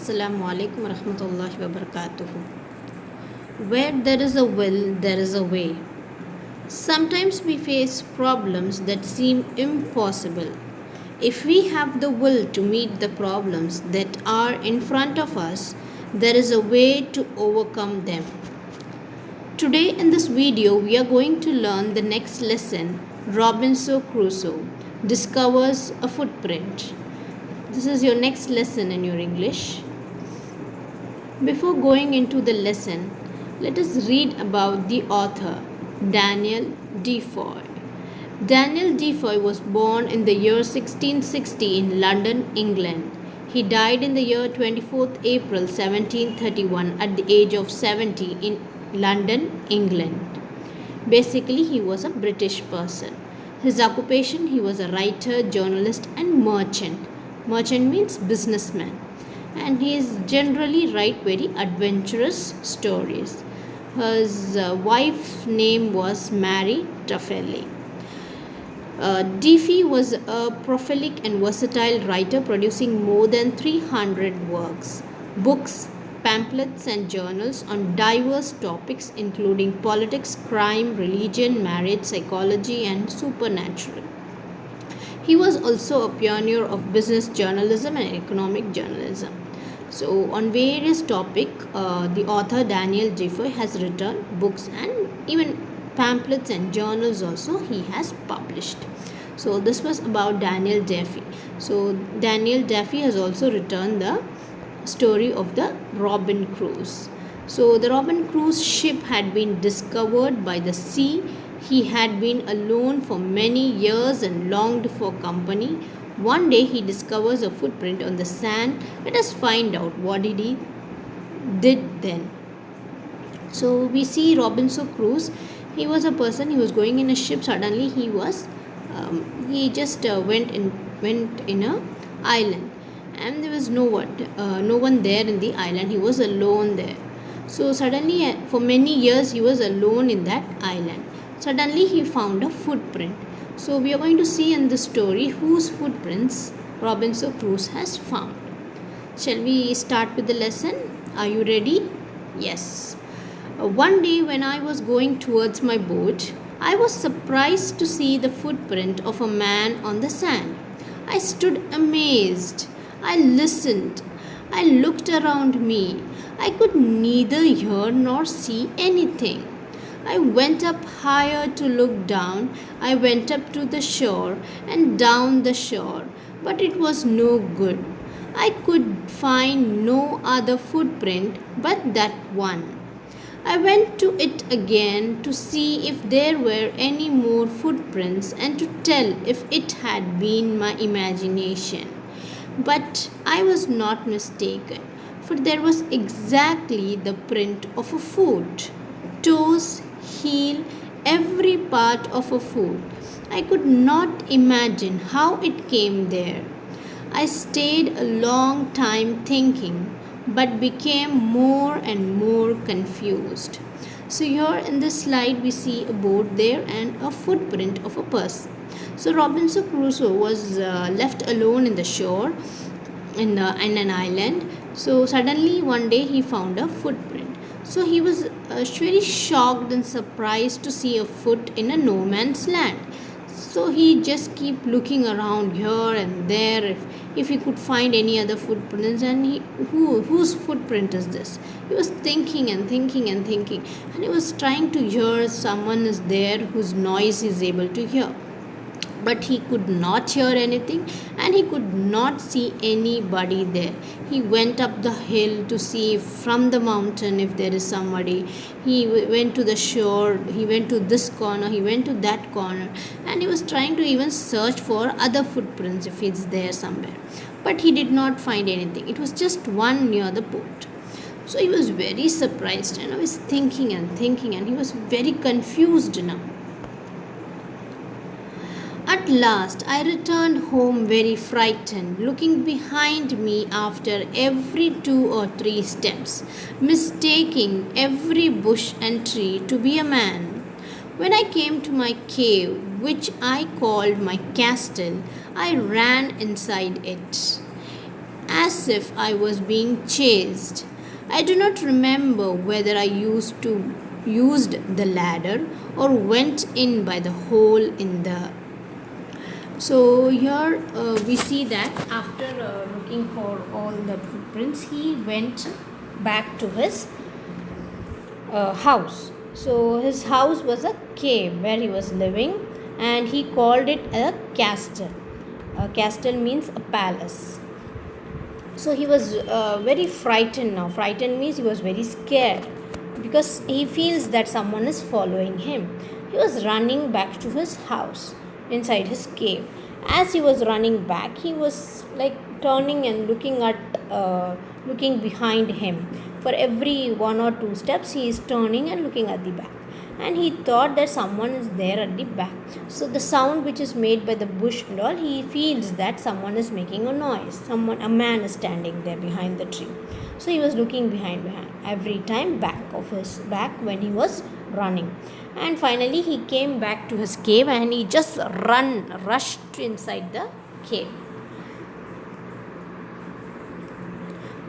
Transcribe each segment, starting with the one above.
Assalamu alaikum warahmatullahi wabarakatuh. Where there is a will, there is a way. Sometimes we face problems that seem impossible. If we have the will to meet the problems that are in front of us, there is a way to overcome them. Today in this video, we are going to learn the next lesson. Robinson Crusoe discovers a footprint. This is your next lesson in your English. Before going into the lesson, let us read about the author, Daniel Defoe. Daniel Defoe was born in the year 1660 in London, England. He died in the year 24th April 1731 at the age of 70 in London, England. Basically, he was a British person. His occupation, he was a writer, journalist and merchant. Merchant means businessman. And he is generally write very adventurous stories. His wife's name was Mary Truffelli. Defoe was a prolific and versatile writer producing more than 300 works, books, pamphlets and journals on diverse topics including politics, crime, religion, marriage, psychology and supernatural. He was also a pioneer of business journalism and economic journalism. So, on various topics, the author Daniel Defoe has written books and even pamphlets and journals also he has published. So, this was about Daniel Defoe. So, Daniel Defoe has also written the story of the Robin Crusoe. So, the Robin Crusoe ship had been discovered by the sea. He had been alone for many years and longed for company. One day he discovers a footprint on the sand. Let us find out what he did then. So we see Robinson Crusoe. He was a person. He was going in a ship. Suddenly he just went in a island, and there was no one there in the island. He was alone there. So suddenly, for many years, he was alone in that island. Suddenly he found a footprint. So we are going to see in the story whose footprints Robinson Crusoe has found. Shall we start with the lesson? Are you ready? Yes. One day when I was going towards my boat, I was surprised to see the footprint of a man on the sand. I stood amazed. I listened. I looked around me. I could neither hear nor see anything. I went up higher to look down. I went up to the shore and down the shore, but it was no good. I could find no other footprint but that one. I went to it again to see if there were any more footprints and to tell if it had been my imagination. But I was not mistaken, for there was exactly the print of a foot. Toes, heel, every part of a foot. I could not imagine how it came there. I stayed a long time thinking, but became more and more confused. So here in this slide we see a boat there and a footprint of a person. So Robinson Crusoe was left alone in the shore in an island. So suddenly one day he found a footprint. So he was very shocked and surprised to see a foot in a no man's land. So he just keep looking around here and there if he could find any other footprints, and whose footprint is this? He was thinking and thinking and thinking, and he was trying to hear someone is there whose noise he is able to hear. But he could not hear anything and he could not see anybody there. He went up the hill to see from the mountain if there is somebody. He went to the shore, he went to this corner, he went to that corner, and he was trying to even search for other footprints if it's there somewhere. But he did not find anything. It was just one near the boat. So he was very surprised and he was thinking and thinking and he was very confused now. At last I returned home very frightened, looking behind me after every 2 or 3 steps, mistaking every bush and tree to be a man. When I came to my cave, which I called my castle, I ran inside it. As as if I was being chased. I do not remember whether I used the ladder or went in by the hole in the. So here we see that after looking for all the footprints, he went back to his house. So his house was a cave where he was living, and he called it a castle. A castle means a palace. So he was very frightened now. Frightened means he was very scared because he feels that someone is following him. He was running back to his house inside his cave. As he was running back, he was like turning and looking behind him. For every one or two steps, he is turning and looking at the back. And he thought that someone is there at the back. So the sound which is made by the bush and all, he feels that someone is making a noise. A man is standing there behind the tree. So he was looking behind every time back when he was running. And finally he came back to his cave and he just rushed inside the cave,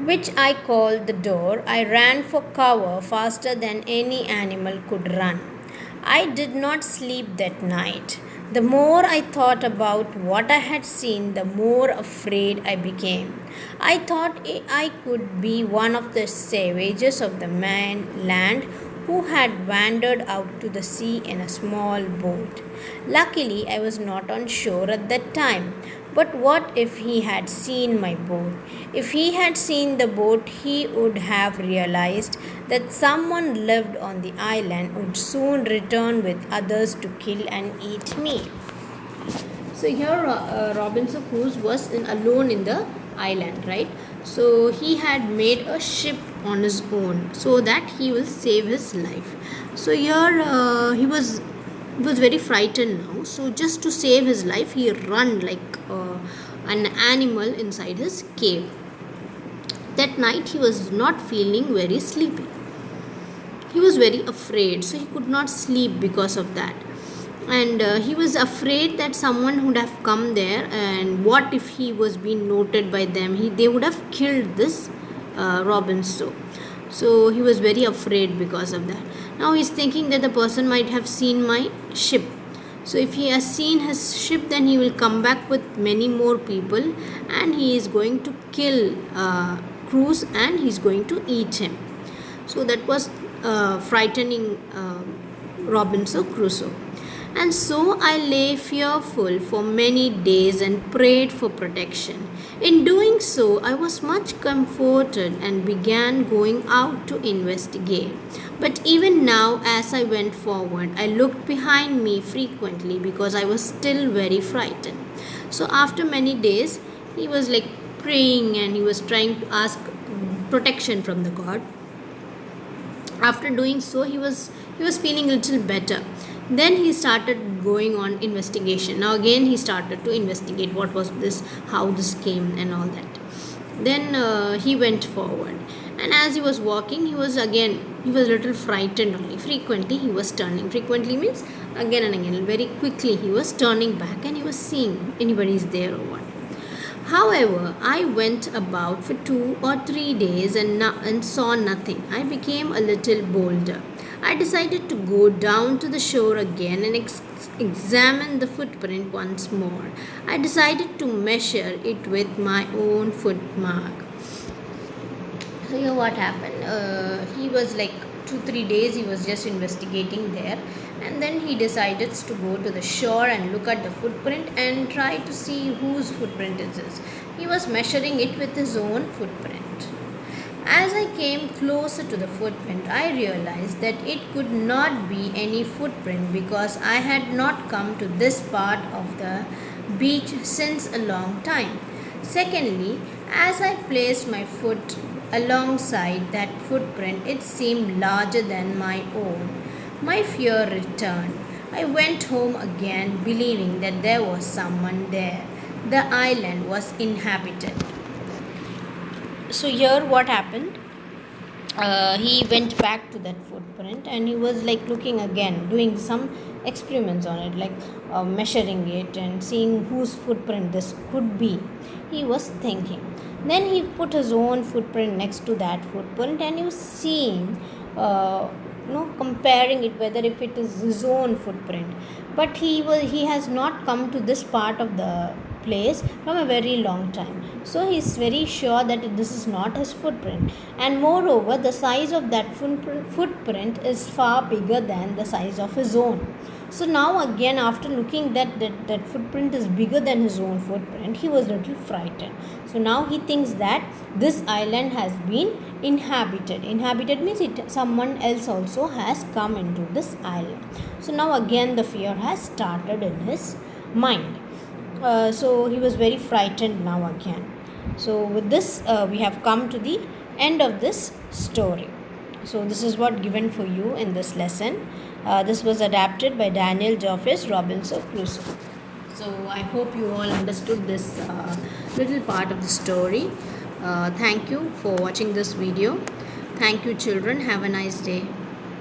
which I called the door. I ran for cover faster than any animal could run. I did not sleep that night. The more I thought about what I had seen, the more afraid I became. I thought I could be one of the savages of the land who had wandered out to the sea in a small boat. Luckily, I was not on shore at that time. But what if he had seen my boat? If he had seen the boat, he would have realized that someone lived on the island would soon return with others to kill and eat me. So here Robinson Crusoe was alone in the island, right? So he had made a ship on his own so that he will save his life. So here he was very frightened now. So just to save his life, he ran like an animal inside his cave. That night he was not feeling very sleepy. He was very afraid, so he could not sleep because of that. And he was afraid that someone would have come there, and what if he was being noted by them? They would have killed this Robinson. So he was very afraid because of that. Now he's thinking that the person might have seen my ship. So if he has seen his ship, then he will come back with many more people, and he is going to kill Crusoe and he's going to eat him. So that was frightening Robinson Crusoe. And so I lay fearful for many days and prayed for protection. In doing so, I was much comforted and began going out to investigate. But even now, as I went forward, I looked behind me frequently because I was still very frightened. So after many days, he was like praying and he was trying to ask protection from the God. After doing so, he was feeling a little better. Then he started going on investigation. Now again he started to investigate what was this, how this came and all that. Then he went forward, and as he was walking, he was a little frightened only. Frequently he was turning. Frequently means again and again, very quickly he was turning back and he was seeing anybody is there or what. However, I went about for 2 or 3 days and saw nothing. I became a little bolder. I decided to go down to the shore again and examine the footprint once more. I decided to measure it with my own footmark. So here what happened? He was like 2-3 days he was just investigating there, and then he decided to go to the shore and look at the footprint and try to see whose footprint it is. He was measuring it with his own footprint. As I came closer to the footprint, I realized that it could not be any footprint because I had not come to this part of the beach since a long time. Secondly, as I placed my foot alongside that footprint, it seemed larger than my own. My fear returned. I went home again, believing that there was someone there. The island was inhabited. So here what happened? He went back to that footprint and he was like looking again, doing some experiments on it, like measuring it and seeing whose footprint this could be. He was thinking. Then he put his own footprint next to that footprint, and he was seeing, comparing it whether if it is his own footprint. But he has not come to this part of the place from a very long time, so he is very sure that this is not his footprint. And moreover, the size of that footprint is far bigger than the size of his own. So now again, after looking that footprint is bigger than his own footprint, he was a little frightened. So now he thinks that this island has been inhabited. Inhabited means someone else also has come into this island. So now again the fear has started in his mind. So he was very frightened now again. So with this, we have come to the end of this story. So this is what given for you in this lesson. This was adapted by Daniel Geoffrey Robinson Crusoe. So I hope you all understood this little part of the story. Thank you for watching this video. Thank you, children. Have a nice day.